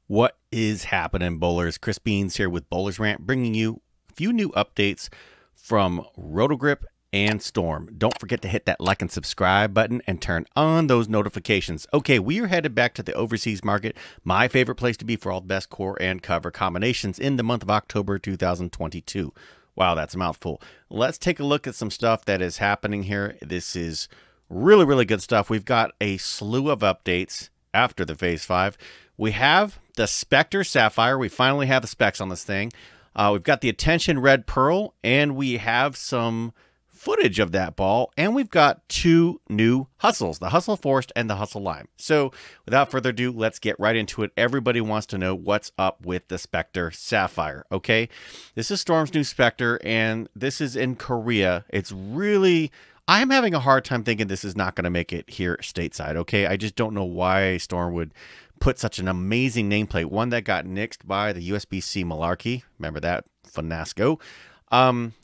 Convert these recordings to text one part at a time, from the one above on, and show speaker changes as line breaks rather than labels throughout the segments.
What is happening, bowlers? Chris Beans here with Bowlers Rant, bringing you a few new updates from ROTO GRIP and Storm. Don't forget to hit that like and subscribe button and turn on those notifications. Okay, we are headed back to the overseas market, my favorite place to be for all the best core and cover combinations in the month of October 2022. Wow, that's a mouthful. Let's take a look at some stuff that is happening here. This is really good stuff. We've got a slew of updates after the Phase 5. We have the Spectre Sapphire. We finally have the specs on this thing. We've got the Attention Red Pearl, and we have some footage of that ball, and we've got two new hustles, the Hustle Forest and the Hustle Lime. So without further ado, let's get right into it. Everybody wants to know what's up with the Spectre Sapphire, okay? This is Storm's new Spectre, and this is in Korea. It's really... I'm having a hard time thinking this is not going to make it here stateside, okay? I just don't know why Storm would put such an amazing nameplate, one that got nixed by the USB-C Malarkey. Remember that? Finasco.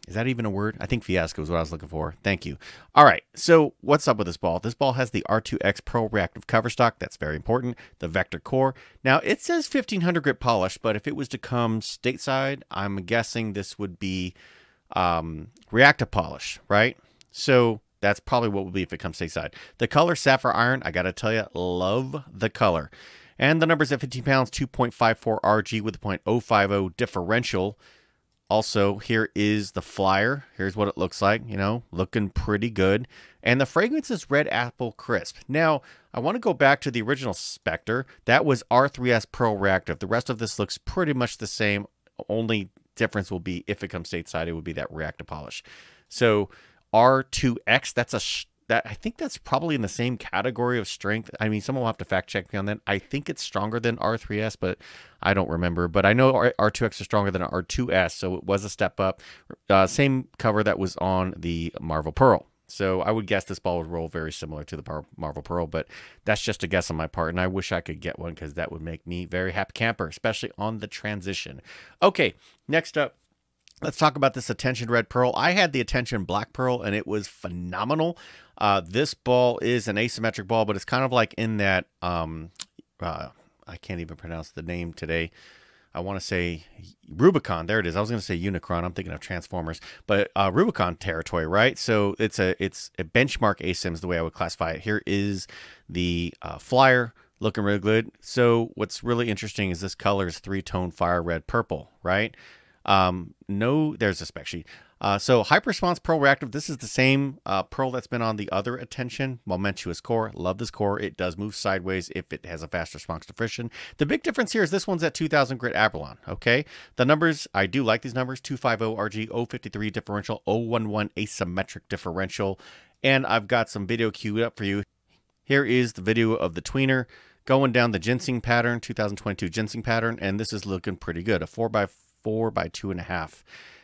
Is that even a word? I think fiasco is what I was looking for. Thank you. All right, so what's up with this ball? This ball has the R2X Pro Reactive cover stock. That's very important. The Vector core. Now, it says 1500 grit polish, but if it was to come stateside, I'm guessing this would be reactive polish, right? So that's probably what will be if it comes stateside. The color Sapphire Iron, I got to tell you, love the color. And the numbers at 15 pounds, 2.54 RG with a .050 differential. Also, here is the flyer. Here's what it looks like, you know, looking pretty good. And the fragrance is Red Apple Crisp. Now, I want to go back to the original Spectre. That was R3S Pro Reactive. The rest of this looks pretty much the same. Only difference will be if it comes stateside, it would be that reactive polish. So R2X, I think that's probably in the same category of strength. I mean, someone will have to fact check me on that. I think it's stronger than R3S, but I don't remember. But I know R2X is stronger than R2S, so it was a step up. Same cover that was on the Marvel Pearl. So I would guess this ball would roll very similar to the Marvel Pearl, but that's just a guess on my part, and I wish I could get one because that would make me very happy camper, especially on the transition. Okay, next up. Let's talk about this Attention Red Pearl. I had the Attention Black Pearl, and it was phenomenal. This ball is an asymmetric ball, but it's kind of like in that, I can't even pronounce the name today. I want to say Rubicon. There it is. I was going to say Unicron. I'm thinking of Transformers, but Rubicon territory, right? So it's a benchmark ASIMs, the way I would classify it. Here is the flyer. Looking really good. So what's really interesting is this color is three-tone fire red purple, right? No, there's a spec sheet. So Hyper Response Pearl Reactive, this is the same pearl that's been on the other Attention Momentuous core. Love this core. It does move sideways if it has a fast response to friction. The big difference here is this one's at 2000 grit Abralon, okay? The numbers, I do like these numbers, 250 RG, 053 differential, 011 asymmetric differential, and I've got some video queued up for you. Here is the video of the tweener going down the ginseng pattern, 2022 ginseng pattern, and this is looking pretty good, a 4x4 by 2.5,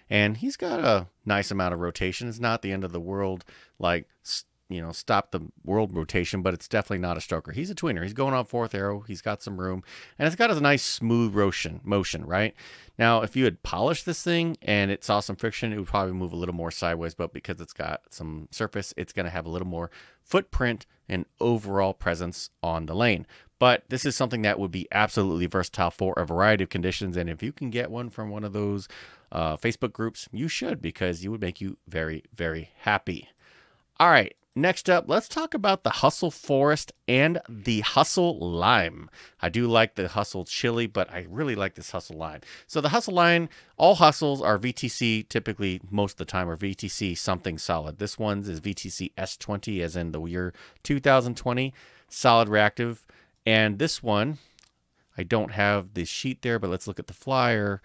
and he's got a nice amount of rotation. It's not the end of the world, like, you know, stop the world rotation, but it's definitely not a stroker. He's a tweener. He's going on fourth arrow. He's got some room, and it's got a nice smooth motion, right? Now, if you had polished this thing and it saw some friction, it would probably move a little more sideways, but because it's got some surface, it's going to have a little more footprint and overall presence on the lane. But this is something that would be absolutely versatile for a variety of conditions. And if you can get one from one of those Facebook groups, you should, because it would make you very happy. All right, next up, let's talk about the Hustle Forest and the Hustle Lime. I do like the Hustle Chili, but I really like this Hustle Lime. So the Hustle Lime, all hustles are VTC, typically most of the time are VTC something solid. This one's is VTC S20, as in the year 2020, solid reactive. And this one, I don't have the sheet there, but let's look at the flyer,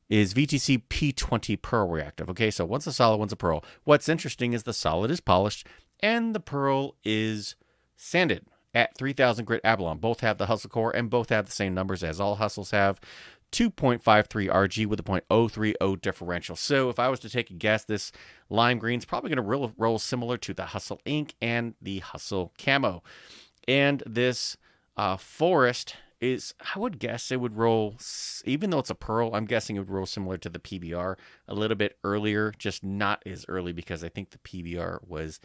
is VTC P20 Pearl Reactive. Okay, so one's a solid, one's a pearl. What's interesting is the solid is polished and the pearl is sanded at 3000 grit Abalone. Both have the hustle core and both have the same numbers as all hustles have. 2.53 RG with a .030 differential. So if I was to take a guess, this lime green is probably going to roll similar to the Hustle Ink and the Hustle Camo. And this Forest is, I would guess it would roll, even though it's a pearl, I'm guessing it would roll similar to the PBR a little bit earlier, just not as early because I think the PBR was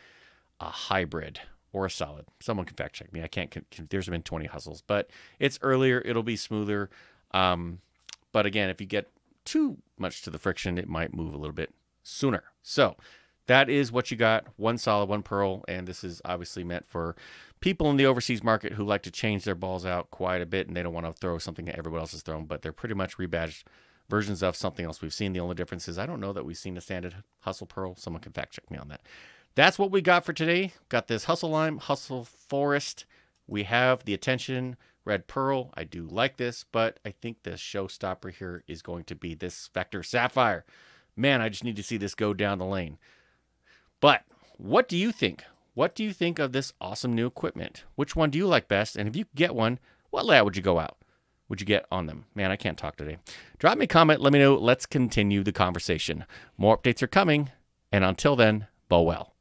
a hybrid or a solid. Someone can fact check me. I can't, there's been 20 hustles, but it's earlier. It'll be smoother. But again, if you get too much to the friction, it might move a little bit sooner. So that is what you got. One solid, one pearl. And this is obviously meant for people in the overseas market who like to change their balls out quite a bit, and they don't want to throw something that everyone else has thrown, but they're pretty much rebadged versions of something else we've seen. The only difference is I don't know that we've seen a standard Hustle Pearl. Someone can fact check me on that. That's what we got for today. Got this Hustle Lime, Hustle Forest. We have the Attention Red Pearl. I do like this, but I think the showstopper here is going to be this Spectre Sapphire. Man, I just need to see this go down the lane. But what do you think? What do you think of this awesome new equipment? Which one do you like best? And if you get one, what layout would you go out? Would you get on them? Man, I can't talk today. Drop me a comment. Let me know. Let's continue the conversation. More updates are coming. And until then, bow well.